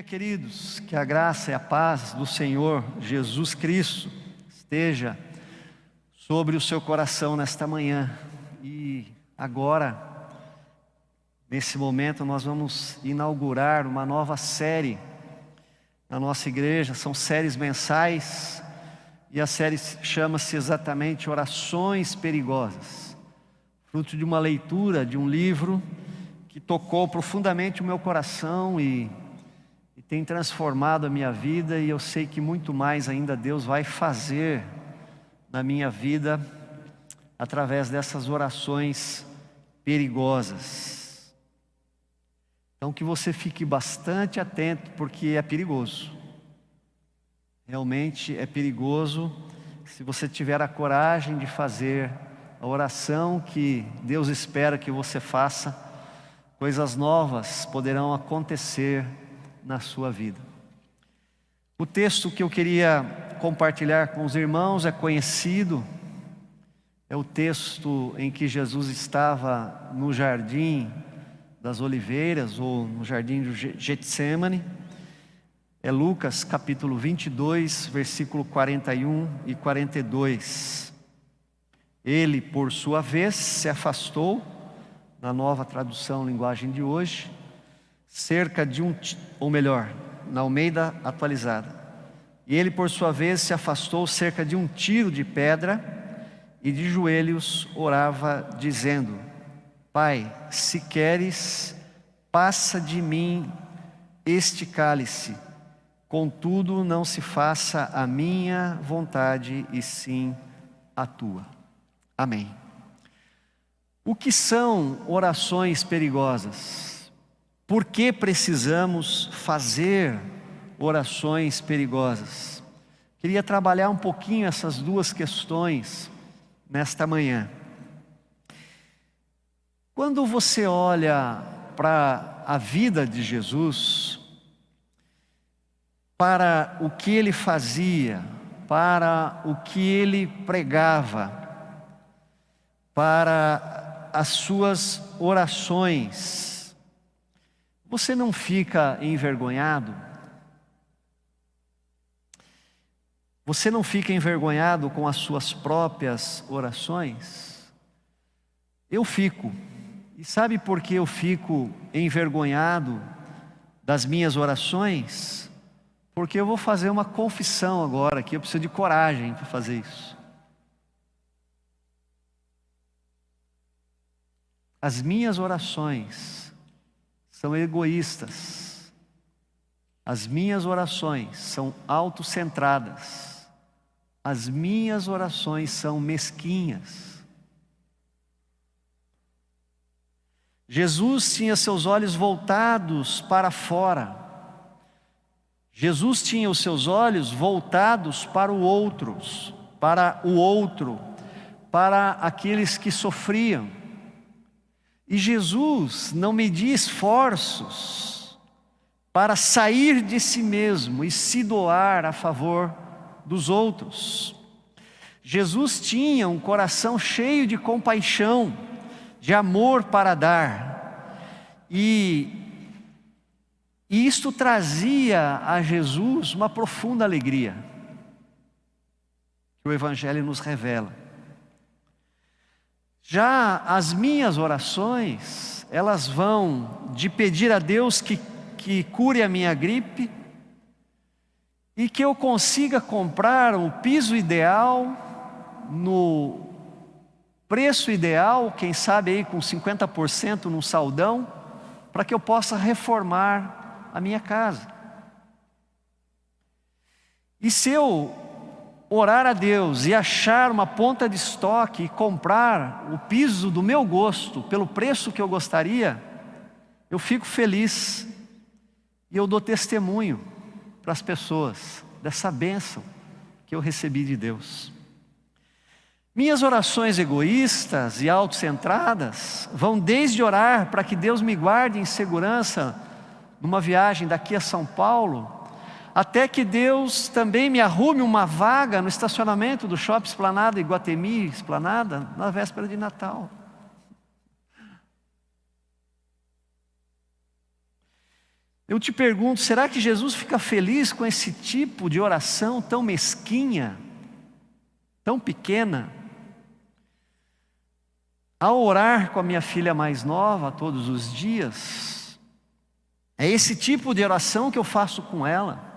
queridos, que a graça e a paz do Senhor Jesus Cristo esteja sobre o seu coração nesta manhã. E agora, nesse momento, nós vamos inaugurar uma nova série na nossa igreja. São séries mensais e a série chama-se exatamente Orações Perigosas, fruto de uma leitura de um livro que tocou profundamente o meu coração e tem transformado a minha vida, e eu sei que muito mais ainda Deus vai fazer na minha vida através dessas orações perigosas. Então que você fique bastante atento, porque é perigoso. Realmente é perigoso. Se você tiver a coragem de fazer a oração que Deus espera que você faça, coisas novas poderão acontecer na sua vida. O texto que eu queria compartilhar com os irmãos é conhecido. É o texto em que Jesus estava no Jardim das Oliveiras, ou no Jardim do Getsêmani. É Lucas capítulo 22, versículo 41 e 42. Ele, por sua vez, se afastou, na Nova Tradução Linguagem de hoje, cerca de na Almeida Atualizada. E ele, por sua vez, se afastou cerca de um tiro de pedra e de joelhos orava, dizendo: Pai, se queres, passa de mim este cálice, contudo não se faça a minha vontade e sim a tua. Amém. O que são orações perigosas? Por que precisamos fazer orações perigosas? Queria trabalhar um pouquinho essas duas questões nesta manhã. Quando você olha para a vida de Jesus, para o que ele fazia, para o que ele pregava, para as suas orações, você não fica envergonhado? Você não fica envergonhado com as suas próprias orações? Eu fico. E sabe por que eu fico envergonhado das minhas orações? Porque eu vou fazer uma confissão agora, que eu preciso de coragem para fazer isso. As minhas orações são egoístas. As minhas orações são autocentradas. As minhas orações são mesquinhas. Jesus tinha seus olhos voltados para fora. Jesus tinha os seus olhos voltados para o outro, para aqueles que sofriam. E Jesus não media esforços para sair de si mesmo e se doar a favor dos outros. Jesus tinha um coração cheio de compaixão, de amor para dar. E isto trazia a Jesus uma profunda alegria, que o Evangelho nos revela. Já as minhas orações, elas vão de pedir a Deus que cure a minha gripe e que eu consiga comprar o piso ideal, no preço ideal, quem sabe aí com 50% num saldão, para que eu possa reformar a minha casa. E se eu orar a Deus e achar uma ponta de estoque e comprar o piso do meu gosto, pelo preço que eu gostaria, eu fico feliz e eu dou testemunho para as pessoas dessa bênção que eu recebi de Deus. Minhas orações egoístas e autocentradas vão desde orar para que Deus me guarde em segurança numa viagem daqui a São Paulo, até que Deus também me arrume uma vaga no estacionamento do Shopping Esplanada, Iguatemi Esplanada, na véspera de Natal. Eu te pergunto, será que Jesus fica feliz com esse tipo de oração tão mesquinha, tão pequena? Ao orar com a minha filha mais nova todos os dias, é esse tipo de oração que eu faço com ela.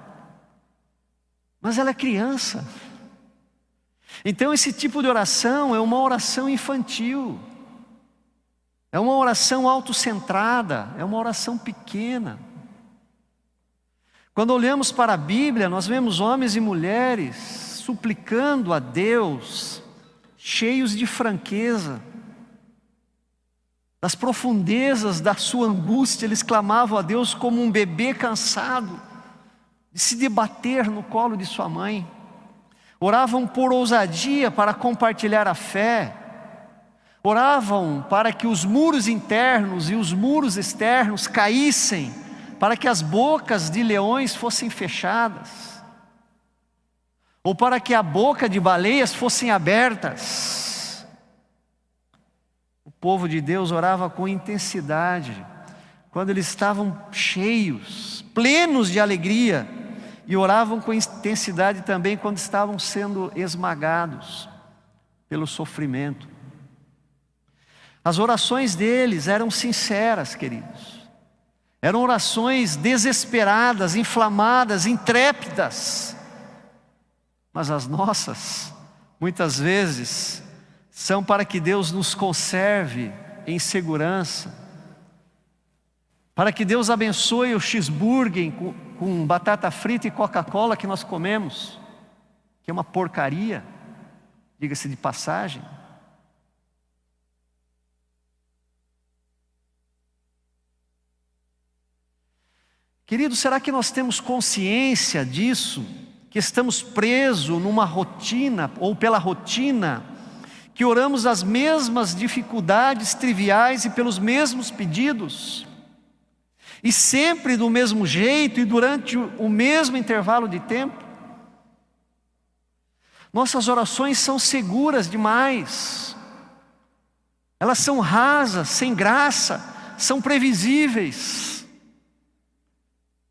Mas ela é criança. Então esse tipo de oração é uma oração infantil. É uma oração autocentrada, é uma oração pequena. Quando olhamos para a Bíblia, nós vemos homens e mulheres suplicando a Deus, cheios de franqueza. Das profundezas da sua angústia, eles clamavam a Deus como um bebê cansado de se debater no colo de sua mãe. Oravam por ousadia para compartilhar a fé. Oravam para que os muros internos e os muros externos caíssem, para que as bocas de leões fossem fechadas, ou para que a boca de baleias fossem abertas. O povo de Deus orava com intensidade, quando eles estavam cheios, plenos de alegria, e oravam com intensidade também quando estavam sendo esmagados pelo sofrimento. As orações deles eram sinceras, queridos. Eram orações desesperadas, inflamadas, intrépidas. Mas as nossas, muitas vezes, são para que Deus nos conserve em segurança, para que Deus abençoe o cheeseburger com batata frita e Coca-Cola que nós comemos, que é uma porcaria, diga-se de passagem. Querido, será que nós temos consciência disso? Que estamos presos numa rotina, ou pela rotina, que oramos as mesmas dificuldades triviais e pelos mesmos pedidos, e sempre do mesmo jeito e durante o mesmo intervalo de tempo? Nossas orações são seguras demais, elas são rasas, sem graça, são previsíveis.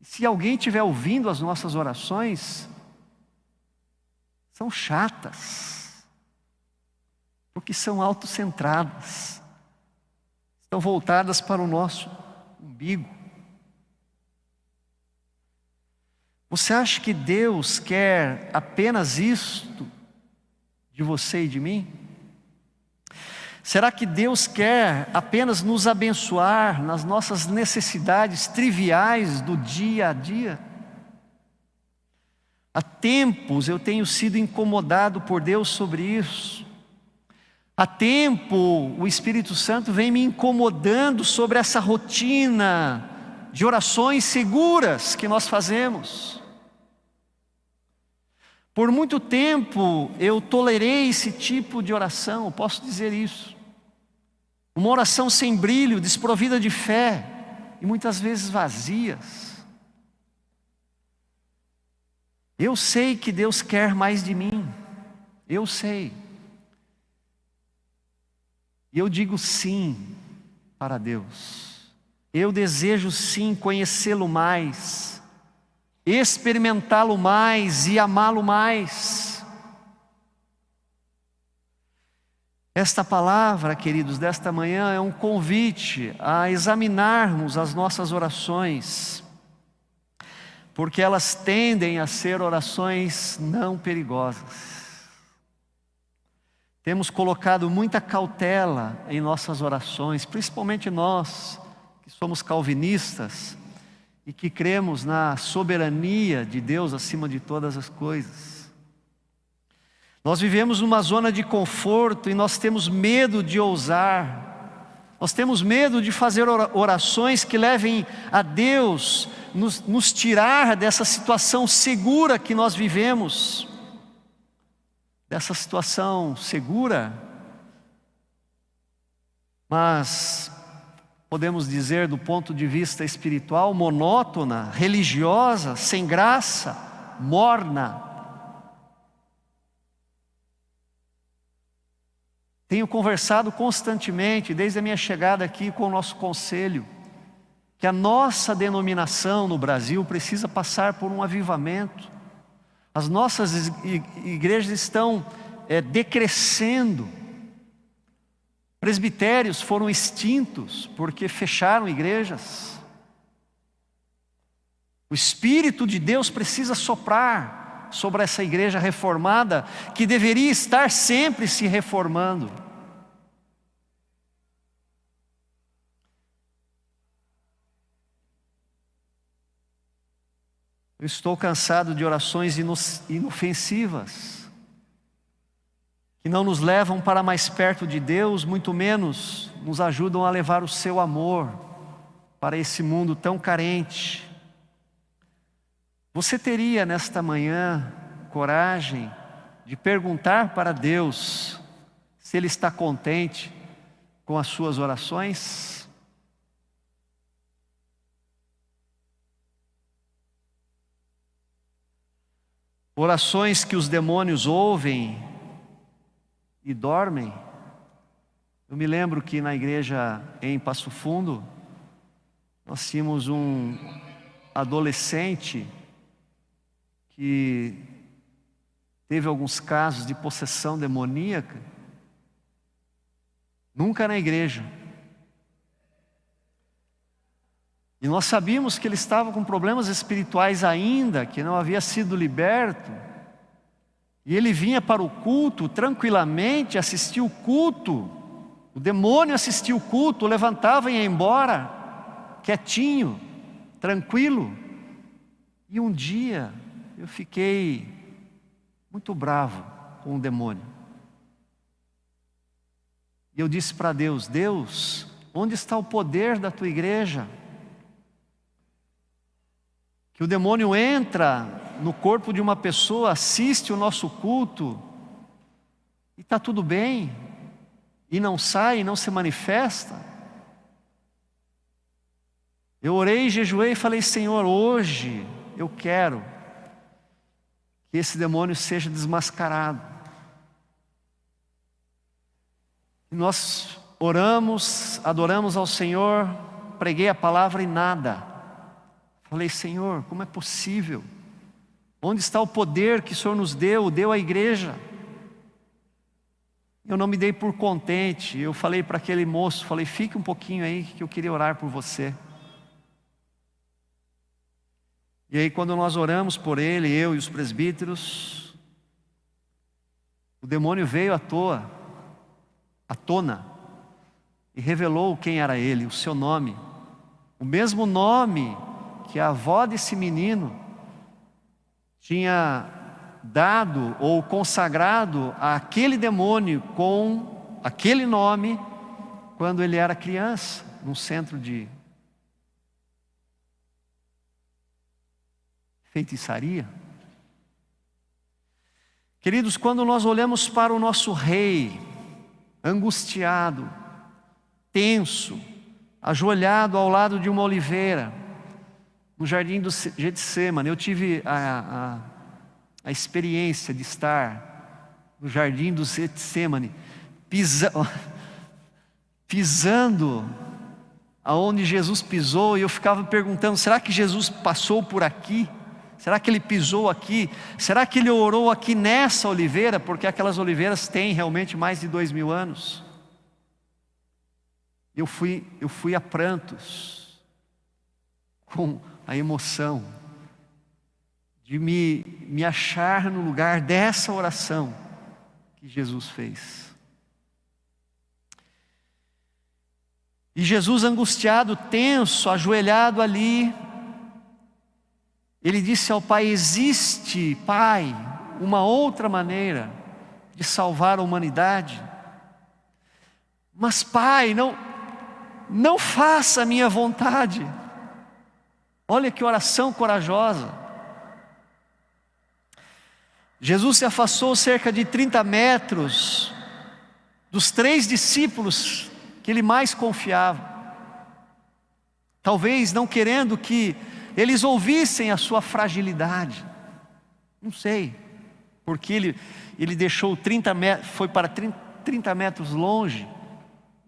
Se alguém estiver ouvindo as nossas orações, são chatas, porque são autocentradas, estão voltadas para o nosso umbigo. Você acha que Deus quer apenas isto de você e de mim? Será que Deus quer apenas nos abençoar nas nossas necessidades triviais do dia a dia? Há tempos eu tenho sido incomodado por Deus sobre isso. Há tempo o Espírito Santo vem me incomodando sobre essa rotina de orações seguras que nós fazemos. Por muito tempo eu tolerei esse tipo de oração, eu posso dizer isso. Uma oração sem brilho, desprovida de fé e muitas vezes vazias. Eu sei que Deus quer mais de mim, eu sei. E eu digo sim para Deus. Eu desejo sim conhecê-lo mais, experimentá-lo mais e amá-lo mais. Esta palavra, queridos, desta manhã é um convite a examinarmos as nossas orações, porque elas tendem a ser orações não perigosas. Temos colocado muita cautela em nossas orações, principalmente nós que somos calvinistas e que cremos na soberania de Deus acima de todas as coisas. Nós vivemos numa zona de conforto e nós temos medo de ousar. Nós temos medo de fazer orações que levem a Deus nos tirar dessa situação segura que nós vivemos. Dessa situação segura, mas podemos dizer do ponto de vista espiritual, monótona, religiosa, sem graça, morna. Tenho conversado constantemente, desde a minha chegada aqui com o nosso conselho, que a nossa denominação no Brasil precisa passar por um avivamento. As nossas igrejas estão decrescendo. Presbitérios foram extintos porque fecharam igrejas. O Espírito de Deus precisa soprar sobre essa igreja reformada, que deveria estar sempre se reformando. Eu estou cansado de orações inofensivas, que não nos levam para mais perto de Deus, muito menos nos ajudam a levar o seu amor para esse mundo tão carente. Você teria nesta manhã coragem de perguntar para Deus se Ele está contente com as suas orações? Orações que os demônios ouvem e dormem. Eu me lembro que na igreja em Passo Fundo, nós tínhamos um adolescente que teve alguns casos de possessão demoníaca, nunca na igreja. E nós sabíamos que ele estava com problemas espirituais ainda, que não havia sido liberto. E ele vinha para o culto tranquilamente, assistia o culto. O demônio assistia o culto, levantava e ia embora, quietinho, tranquilo. E um dia eu fiquei muito bravo com o demônio. E eu disse para Deus: Deus, onde está o poder da tua igreja? Que o demônio entra no corpo de uma pessoa, assiste o nosso culto, e está tudo bem, e não sai, e não se manifesta. Eu orei, jejuei e falei: Senhor, hoje eu quero que esse demônio seja desmascarado. E nós oramos, adoramos ao Senhor, preguei a palavra e nada. Falei: Senhor, como é possível? Onde está o poder que o Senhor nos deu à igreja? Eu não me dei por contente. Eu falei para aquele moço, falei: fique um pouquinho aí que eu queria orar por você. E aí quando nós oramos por ele, eu e os presbíteros, o demônio veio à tona, e revelou quem era ele, o seu nome. O mesmo nome que a avó desse menino tinha dado ou consagrado àquele demônio com aquele nome quando ele era criança, num centro de feitiçaria. Queridos, quando nós olhamos para o nosso rei, angustiado, tenso, ajoelhado ao lado de uma oliveira, no jardim do Getsemane, eu tive a experiência de estar no jardim do Getsemane, pisando aonde Jesus pisou, e eu ficava perguntando: será que Jesus passou por aqui? Será que ele pisou aqui? Será que ele orou aqui nessa oliveira? Porque aquelas oliveiras têm realmente mais de 2000 anos. Eu fui a prantos, com a emoção de me achar no lugar dessa oração que Jesus fez. E Jesus, angustiado, tenso, ajoelhado ali, ele disse ao Pai: existe, Pai, uma outra maneira de salvar a humanidade? Mas, Pai, não faça a minha vontade. Olha que oração corajosa. Jesus se afastou cerca de 30 metros dos 3 discípulos que ele mais confiava, talvez não querendo que eles ouvissem a sua fragilidade. Não sei, porque ele deixou 30 metros, foi para 30 metros longe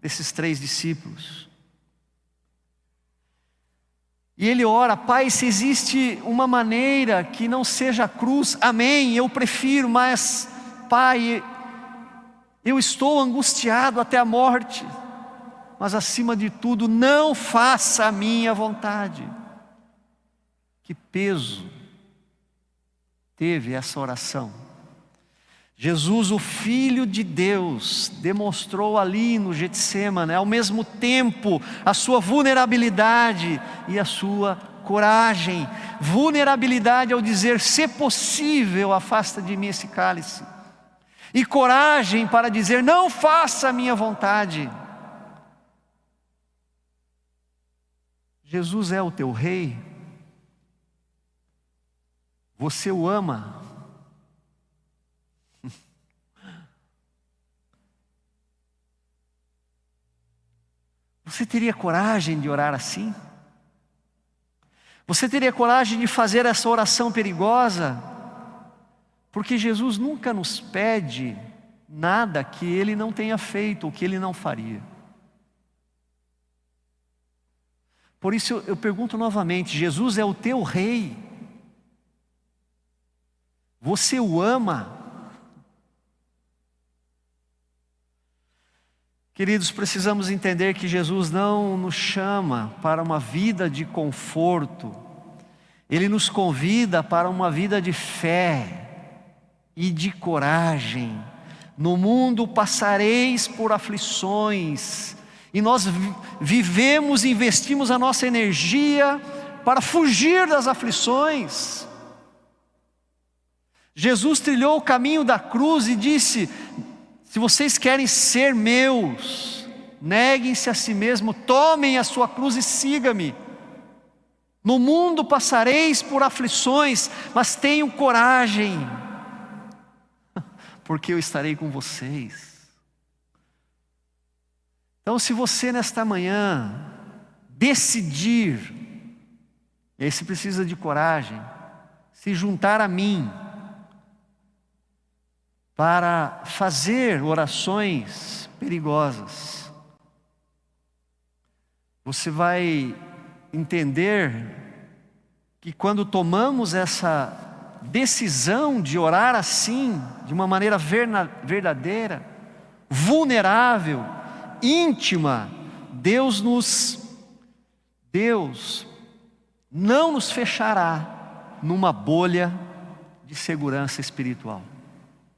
desses 3 discípulos. E ele ora: Pai, se existe uma maneira que não seja a cruz, amém, eu prefiro, mas Pai, eu estou angustiado até a morte, mas acima de tudo, não faça a minha vontade. Que peso teve essa oração. Jesus, o Filho de Deus, demonstrou ali no Getsêmani, ao mesmo tempo, a sua vulnerabilidade e a sua coragem. Vulnerabilidade ao dizer: se possível, afasta de mim esse cálice. E coragem para dizer: não faça a minha vontade. Jesus é o teu rei. Você o ama. Você teria coragem de orar assim? Você teria coragem de fazer essa oração perigosa? Porque Jesus nunca nos pede nada que Ele não tenha feito ou que Ele não faria. Por isso eu pergunto novamente: Jesus é o teu rei? Você o ama? Queridos, precisamos entender que Jesus não nos chama para uma vida de conforto. Ele nos convida para uma vida de fé e de coragem. No mundo passareis por aflições, e nós vivemos e investimos a nossa energia para fugir das aflições. Jesus trilhou o caminho da cruz e disse: se vocês querem ser meus, neguem-se a si mesmo, tomem a sua cruz e siga-me. No mundo passareis por aflições, mas tenham coragem, porque eu estarei com vocês. Então, se você nesta manhã decidir, e aí você precisa de coragem, se juntar a mim, para fazer orações perigosas, você vai entender que quando tomamos essa decisão de orar assim, de uma maneira verdadeira, vulnerável, íntima, Deus não nos fechará numa bolha de segurança espiritual.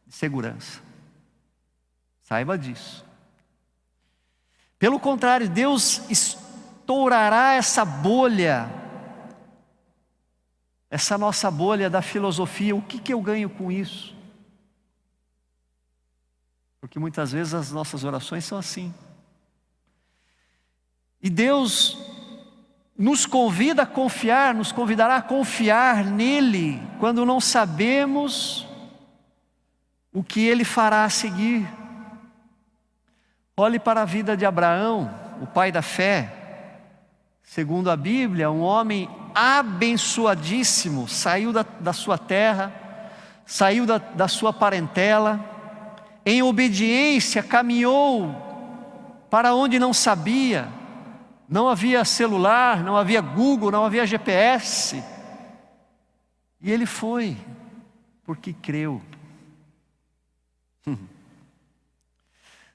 Segurança. Saiba disso. Pelo contrário, Deus estourará essa bolha, essa nossa bolha da filosofia. O que eu ganho com isso? Porque muitas vezes as nossas orações são assim. E Deus nos convida a confiar, nos convidará a confiar nele, quando não sabemos o que Ele fará a seguir. Olhe para a vida de Abraão, o pai da fé. Segundo a Bíblia, um homem abençoadíssimo, saiu da sua terra, saiu da sua parentela, em obediência caminhou para onde não sabia. Não havia celular, não havia Google, não havia GPS. E ele foi, porque creu.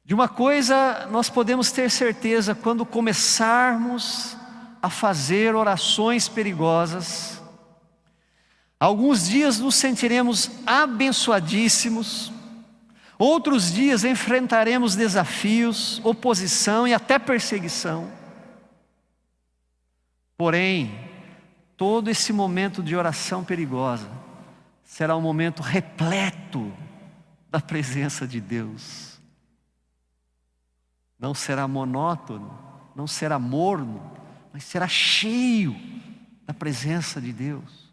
De uma coisa nós podemos ter certeza: quando começarmos a fazer orações perigosas, alguns dias nos sentiremos abençoadíssimos, outros dias enfrentaremos desafios, oposição e até perseguição. Porém, todo esse momento de oração perigosa será um momento repleto da presença de Deus. Não será monótono, não será morno, mas será cheio da presença de Deus.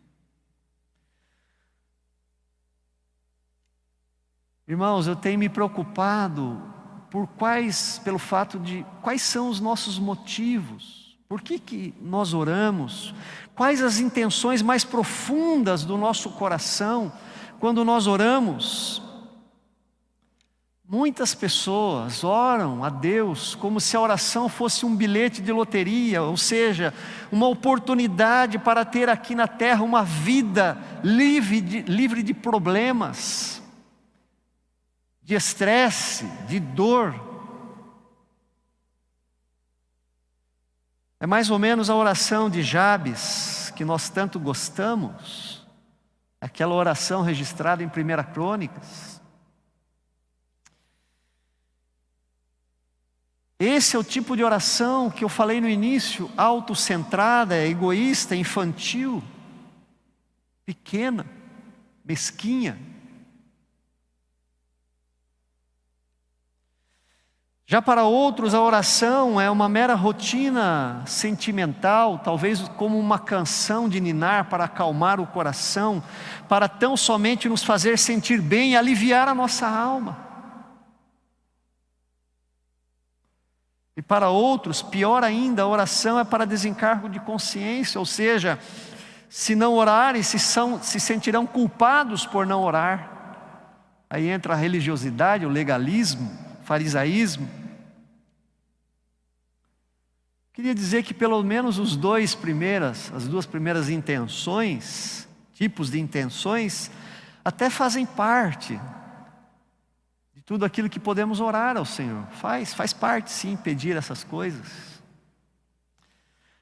Irmãos, eu tenho me preocupado pelo fato de quais são os nossos motivos, por que nós oramos, quais as intenções mais profundas do nosso coração quando nós oramos. Muitas pessoas oram a Deus como se a oração fosse um bilhete de loteria, ou seja, uma oportunidade para ter aqui na terra uma vida livre de problemas, de estresse, de dor. É mais ou menos a oração de Jabes, que nós tanto gostamos, aquela oração registrada em 1 Crônicas. Esse é o tipo de oração que eu falei no início, autocentrada, egoísta, infantil, pequena, mesquinha. Já para outros, a oração é uma mera rotina sentimental, talvez como uma canção de ninar para acalmar o coração, para tão somente nos fazer sentir bem e aliviar a nossa alma. E para outros, pior ainda, a oração é para desencargo de consciência, ou seja, se não orarem, se sentirão culpados por não orar. Aí entra a religiosidade, o legalismo, o farisaísmo. Queria dizer que pelo menos as duas primeiras intenções, tipos de intenções, até fazem parte de tudo aquilo que podemos orar ao Senhor. Faz parte sim pedir essas coisas.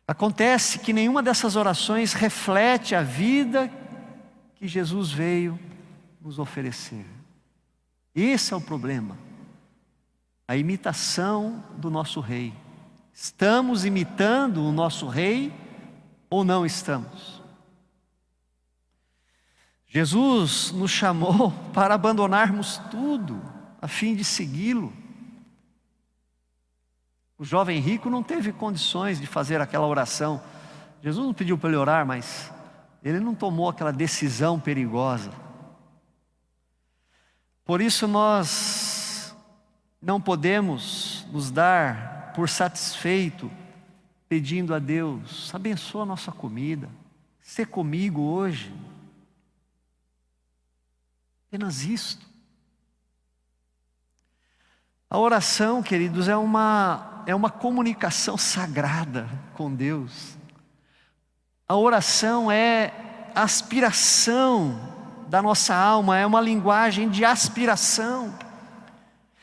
Acontece que nenhuma dessas orações reflete a vida que Jesus veio nos oferecer. Esse é o problema. A imitação do nosso Rei. Estamos imitando o nosso Rei ou não estamos? Jesus nos chamou para abandonarmos tudo a fim de segui-lo. O jovem rico não teve condições de fazer aquela oração. Jesus não pediu para ele orar, mas ele não tomou aquela decisão perigosa. Por isso nós não podemos nos dar por satisfeito pedindo a Deus: abençoa a nossa comida, sê comigo hoje. Apenas isto. A oração, queridos, é uma comunicação sagrada com Deus. A oração é a aspiração da nossa alma, é uma linguagem de aspiração.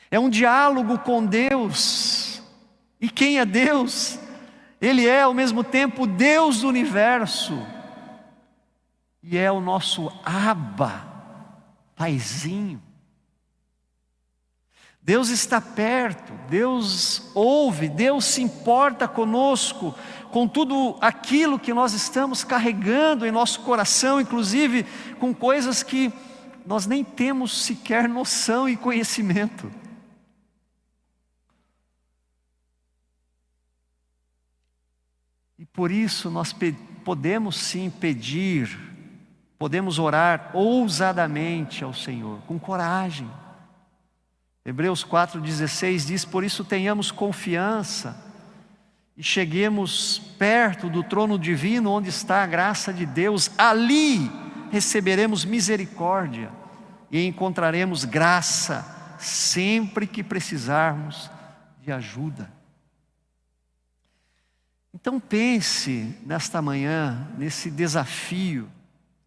É um diálogo com Deus. E quem é Deus? Ele é ao mesmo tempo Deus do universo. E é o nosso Abba, Paizinho. Deus está perto, Deus ouve, Deus se importa conosco, com tudo aquilo que nós estamos carregando em nosso coração, inclusive com coisas que nós nem temos sequer noção e conhecimento. E por isso nós podemos sim pedir, podemos orar ousadamente ao Senhor, com coragem. Hebreus 4,16 diz: por isso tenhamos confiança e cheguemos perto do trono divino onde está a graça de Deus. Ali receberemos misericórdia e encontraremos graça sempre que precisarmos de ajuda. Então pense nesta manhã, nesse desafio,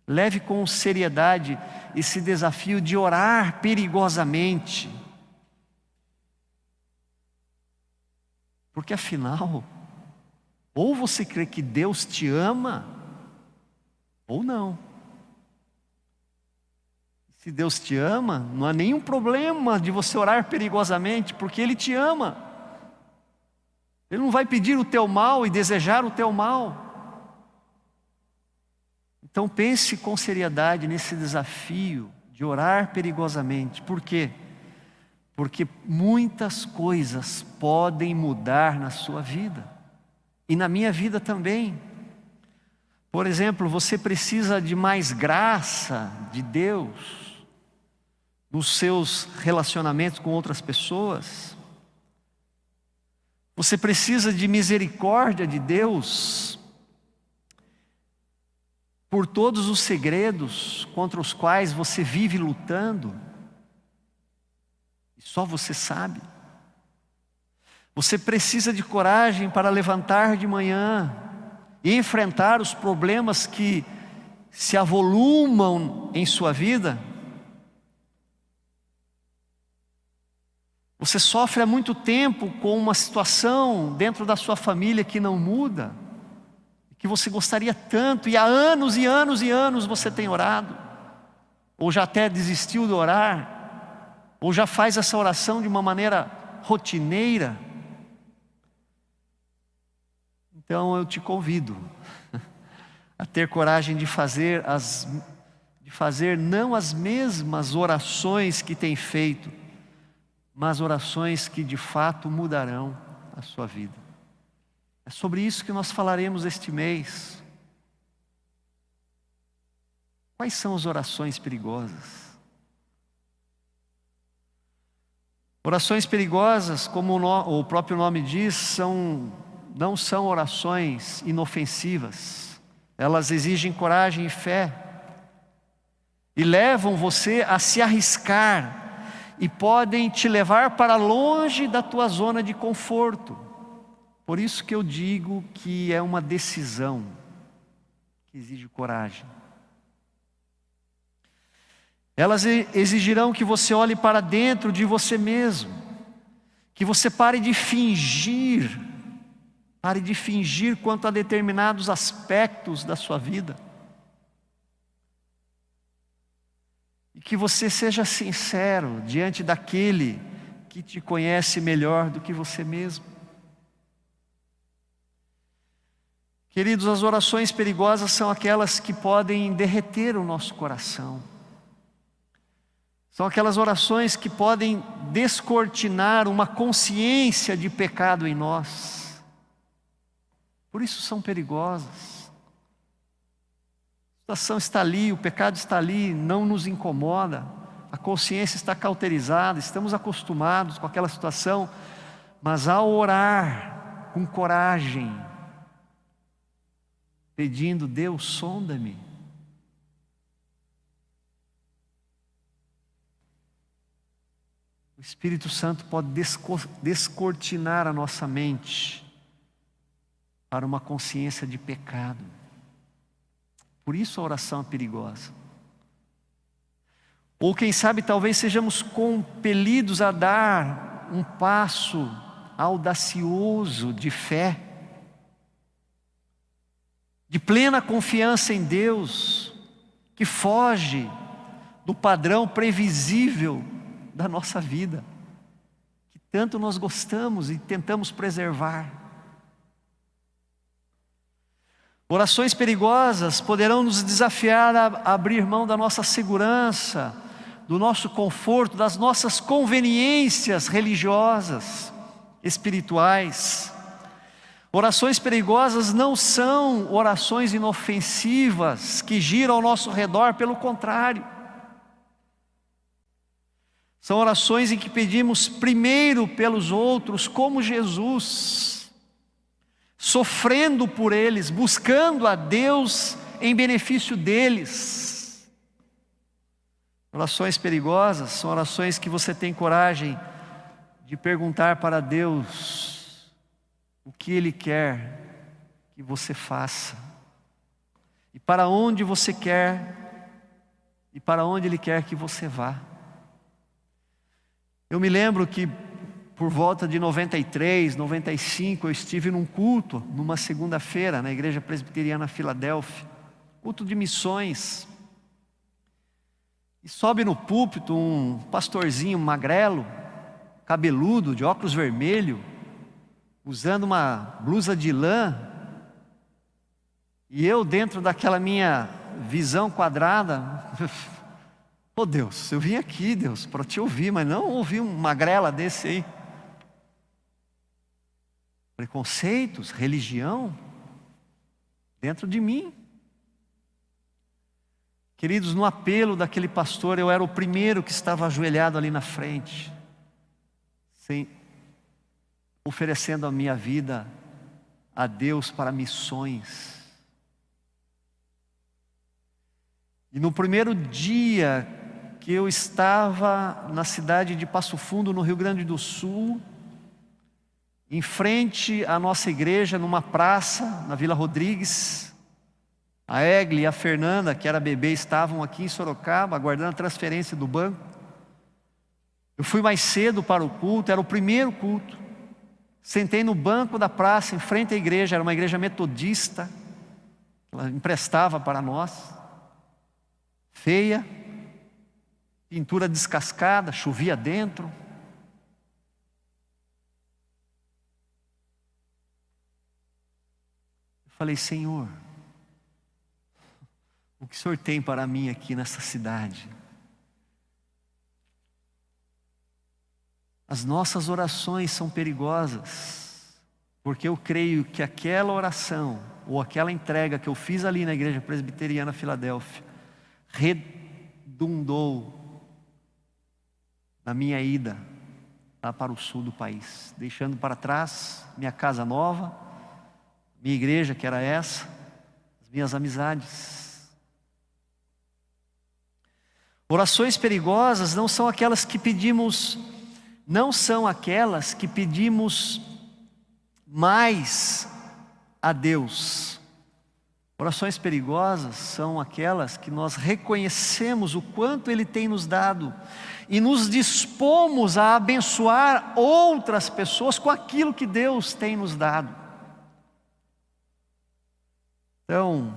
leve com seriedade esse desafio de orar perigosamente. Porque afinal, ou você crê que Deus te ama, ou não. Se Deus te ama, não há nenhum problema de você orar perigosamente, porque Ele te ama. Ele não vai pedir o teu mal e desejar o teu mal. Então pense com seriedade nesse desafio de orar perigosamente. Por quê? Porque muitas coisas podem mudar na sua vida e na minha vida também. Por exemplo, você precisa de mais graça de Deus nos seus relacionamentos com outras pessoas. Você precisa de misericórdia de Deus por todos os segredos contra os quais você vive lutando. E só você sabe. Você precisa de coragem para levantar de manhã e enfrentar os problemas que se avolumam em sua vida. Você sofre há muito tempo com uma situação dentro da sua família que não muda, que você gostaria tanto, e há anos e anos e anos você tem orado, ou já até desistiu de orar, ou já faz essa oração de uma maneira rotineira. Então eu te convido a ter coragem de fazer não as mesmas orações que tem feito, mas orações que de fato mudarão a sua vida. É sobre isso que nós falaremos este mês. Quais são as orações perigosas? Orações perigosas, como o próprio nome diz, não são orações inofensivas. Elas exigem coragem e fé e levam você a se arriscar e podem te levar para longe da tua zona de conforto. Por isso que eu digo que é uma decisão que exige coragem. Elas exigirão que você olhe para dentro de você mesmo, que você pare de fingir quanto a determinados aspectos da sua vida. E que você seja sincero diante daquele que te conhece melhor do que você mesmo. Queridos, as orações perigosas são aquelas que podem derreter o nosso coração. São aquelas orações que podem descortinar uma consciência de pecado em nós. Por isso são perigosas. A situação está ali, o pecado está ali, não nos incomoda. A consciência está cauterizada, estamos acostumados com aquela situação. Mas ao orar com coragem, pedindo: Deus, sonda-me. O Espírito Santo pode descortinar a nossa mente para uma consciência de pecado. Por isso a oração é perigosa. Ou quem sabe talvez sejamos compelidos a dar um passo audacioso de fé, de plena confiança em Deus, que foge do padrão previsível da nossa vida, que tanto nós gostamos e tentamos preservar. Orações perigosas poderão nos desafiar a abrir mão da nossa segurança, do nosso conforto, das nossas conveniências religiosas, espirituais. Orações perigosas não são orações inofensivas que giram ao nosso redor, pelo contrário. São orações em que pedimos primeiro pelos outros, como Jesus, sofrendo por eles, buscando a Deus em benefício deles. Orações perigosas são orações que você tem coragem de perguntar para Deus o que Ele quer que você faça, e para onde você quer, e para onde Ele quer que você vá. Eu me lembro que por volta de 93, 95, eu estive num culto, numa segunda-feira, na Igreja Presbiteriana Filadélfia, culto de missões. E sobe no púlpito um pastorzinho magrelo, cabeludo, de óculos vermelhos, usando uma blusa de lã. E eu, dentro daquela minha visão quadrada, oh Deus, eu vim aqui, Deus, para te ouvir, mas não ouvir um magrela desse aí. Preconceitos, religião, dentro de mim. Queridos, no apelo daquele pastor, eu era o primeiro que estava ajoelhado ali na frente, oferecendo a minha vida a Deus para missões. E no primeiro dia que eu estava na cidade de Passo Fundo, no Rio Grande do Sul, em frente à nossa igreja, numa praça, na Vila Rodrigues. A Egli e a Fernanda, que era bebê, estavam aqui em Sorocaba, aguardando a transferência do banco. Eu fui mais cedo para o culto, era o primeiro culto. Sentei no banco da praça, em frente à igreja, era uma igreja metodista, ela emprestava para nós. Feia, pintura descascada, chovia dentro. Eu falei: Senhor, o que o Senhor tem para mim aqui nessa cidade? As nossas orações são perigosas, porque eu creio que aquela oração, ou aquela entrega que eu fiz ali na Igreja Presbiteriana Filadélfia, redundou na minha ida lá para o sul do país, deixando para trás minha casa nova, minha igreja, que era essa, as minhas amizades. Orações perigosas não são aquelas que pedimos mais a Deus. Orações perigosas são aquelas que nós reconhecemos o quanto Ele tem nos dado e nos dispomos a abençoar outras pessoas com aquilo que Deus tem nos dado. Então,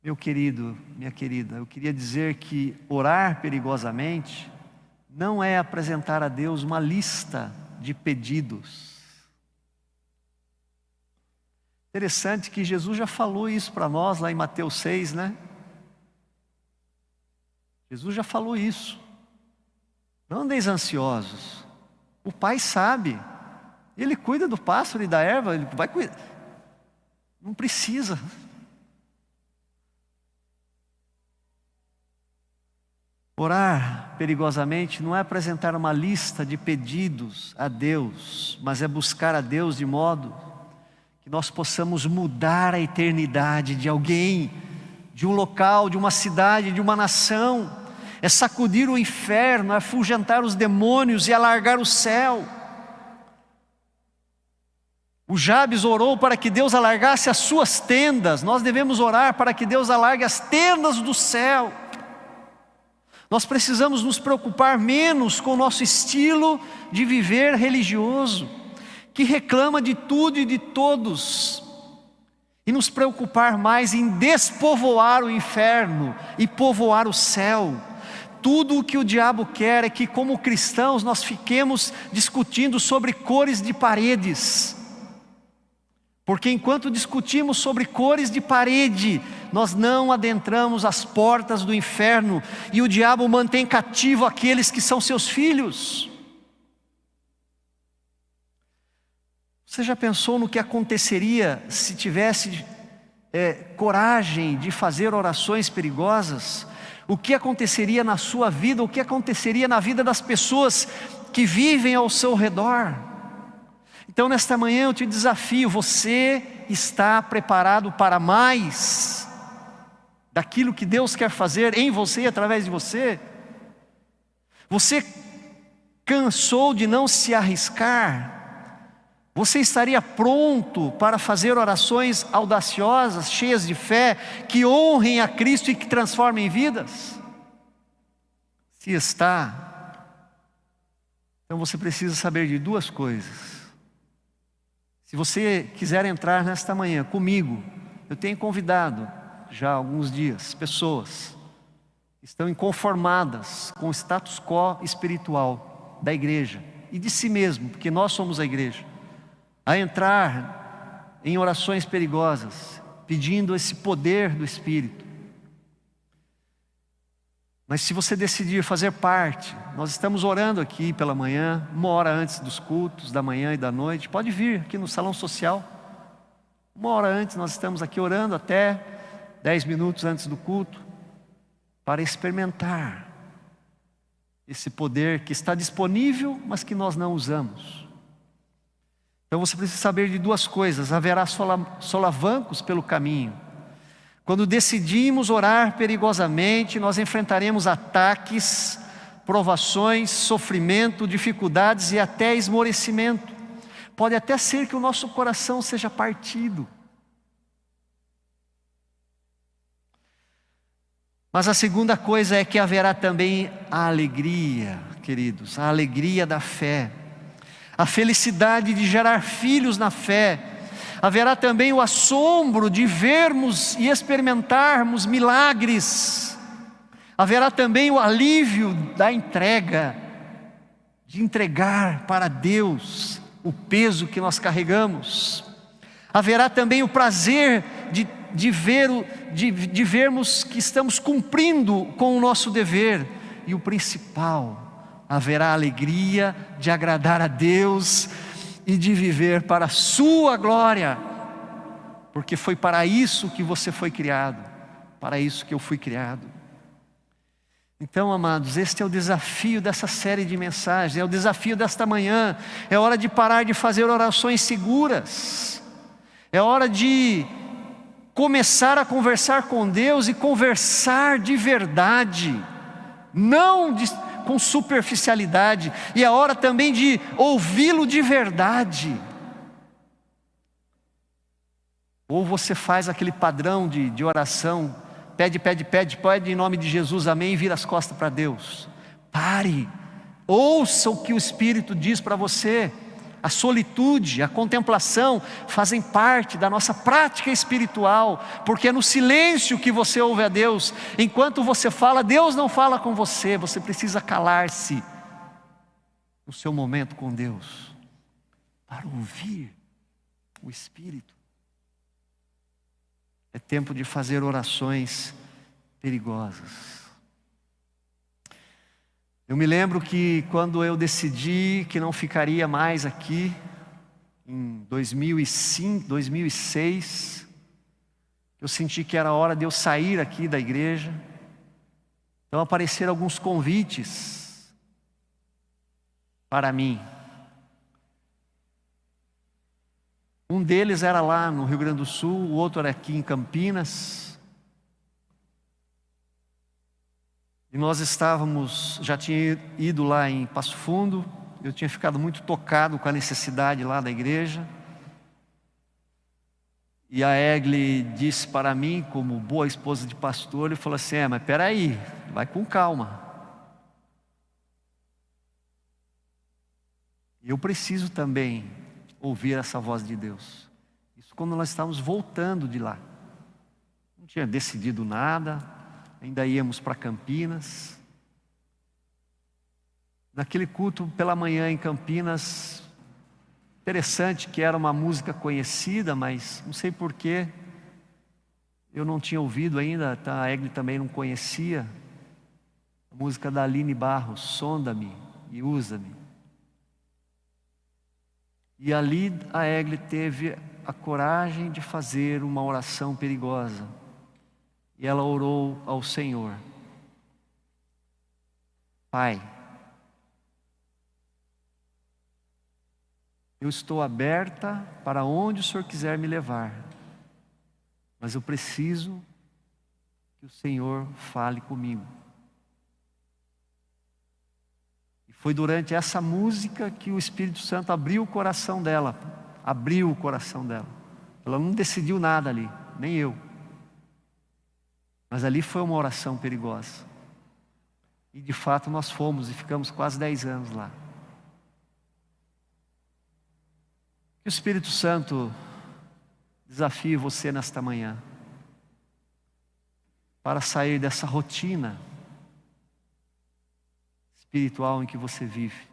meu querido, minha querida, eu queria dizer que orar perigosamente não é apresentar a Deus uma lista de pedidos. Interessante que Jesus já falou isso para nós lá em Mateus 6, né? Jesus já falou isso. Não andeis ansiosos. O Pai sabe. Ele cuida do pássaro e da erva, Ele vai cuidar. Não precisa. Orar perigosamente não é apresentar uma lista de pedidos a Deus, mas é buscar a Deus de modo que nós possamos mudar a eternidade de alguém, de um local, de uma cidade, de uma nação. É sacudir o inferno, é afugentar os demônios e alargar o céu. O Jabes orou para que Deus alargasse as suas tendas. Nós devemos orar para que Deus alargue as tendas do céu. Nós precisamos nos preocupar menos com o nosso estilo de viver religioso, que reclama de tudo e de todos, e nos preocupar mais em despovoar o inferno e povoar o céu. Tudo o que o diabo quer é que, como cristãos, nós fiquemos discutindo sobre cores de paredes, porque enquanto discutimos sobre cores de parede, nós não adentramos as portas do inferno, e o diabo mantém cativo aqueles que são seus filhos. Você já pensou no que aconteceria se tivesse coragem de fazer orações perigosas? O que aconteceria na sua vida? O que aconteceria na vida das pessoas que vivem ao seu redor? Então, nesta manhã eu te desafio: você está preparado para mais daquilo que Deus quer fazer em você e através de você? Você cansou de não se arriscar? Você estaria pronto para fazer orações audaciosas, cheias de fé, que honrem a Cristo e que transformem vidas? Se está, então você precisa saber de duas coisas. Se você quiser entrar nesta manhã comigo, eu tenho convidado já há alguns dias pessoas que estão inconformadas com o status quo espiritual da igreja e de si mesmo, porque nós somos a igreja, a entrar em orações perigosas, pedindo esse poder do Espírito. Mas se você decidir fazer parte, nós estamos orando aqui pela manhã, 1 hora antes dos cultos, da manhã e da noite. Pode vir aqui no salão social. 1 hora antes nós estamos aqui orando, até 10 minutos antes do culto, para experimentar esse poder que está disponível, mas que nós não usamos. Então você precisa saber de duas coisas: haverá solavancos pelo caminho. Quando decidimos orar perigosamente, nós enfrentaremos ataques, provações, sofrimento, dificuldades e até esmorecimento. Pode até ser que o nosso coração seja partido. Mas a segunda coisa é que haverá também a alegria, queridos, a alegria da fé, a felicidade de gerar filhos na fé. Haverá também o assombro de vermos e experimentarmos milagres. Haverá também o alívio da entrega, de entregar para Deus o peso que nós carregamos. Haverá também o prazer de vermos que estamos cumprindo com o nosso dever. E o principal, haverá a alegria de agradar a Deus e de viver para a sua glória, porque foi para isso que você foi criado, para isso que eu fui criado. Então, amados, este é o desafio dessa série de mensagens, é o desafio desta manhã. É hora de parar de fazer orações seguras, é hora de começar a conversar com Deus e conversar de verdade, não com superficialidade, e é hora também de ouvi-lo de verdade. Ou você faz aquele padrão de oração, pede em nome de Jesus, amém, e vira as costas para Deus. Pare, ouça o que o Espírito diz para você. A solitude, a contemplação fazem parte da nossa prática espiritual, porque é no silêncio que você ouve a Deus. Enquanto você fala, Deus não fala com você. Você precisa calar-se no seu momento com Deus, para ouvir o Espírito. É tempo de fazer orações perigosas. Eu me lembro que quando eu decidi que não ficaria mais aqui, em 2005, 2006, eu senti que era hora de eu sair aqui da igreja. Então apareceram alguns convites para mim. Um deles era lá no Rio Grande do Sul, o outro era aqui em Campinas. E nós já tinha ido lá em Passo Fundo, eu tinha ficado muito tocado com a necessidade lá da igreja. E a Egli disse para mim, como boa esposa de pastor, ele falou assim: mas peraí, vai com calma. E eu preciso também ouvir essa voz de Deus. Isso quando nós estávamos voltando de lá. Não tinha decidido nada. Ainda íamos para Campinas. Naquele culto pela manhã em Campinas, interessante que era uma música conhecida, mas não sei porquê, eu não tinha ouvido ainda, a Egli também não conhecia, a música da Aline Barros, Sonda-me e Usa-me. E ali a Egli teve a coragem de fazer uma oração perigosa. E ela orou ao Senhor: Pai, eu estou aberta para onde o Senhor quiser me levar, mas eu preciso que o Senhor fale comigo. E foi durante essa música que o Espírito Santo abriu o coração dela. Ela não decidiu nada ali, nem eu. Mas ali foi uma oração perigosa. E de fato nós fomos e ficamos quase 10 anos lá. Que o Espírito Santo desafie você nesta manhã, para sair dessa rotina espiritual em que você vive.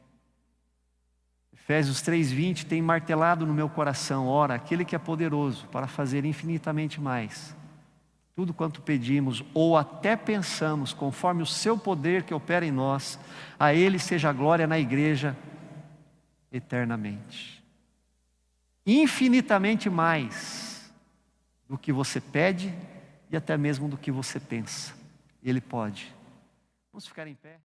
Efésios 3:20 tem martelado no meu coração: ora, aquele que é poderoso para fazer infinitamente mais, tudo quanto pedimos ou até pensamos, conforme o seu poder que opera em nós, a Ele seja a glória na igreja eternamente. Infinitamente mais do que você pede e até mesmo do que você pensa. Ele pode. Vamos ficar em pé?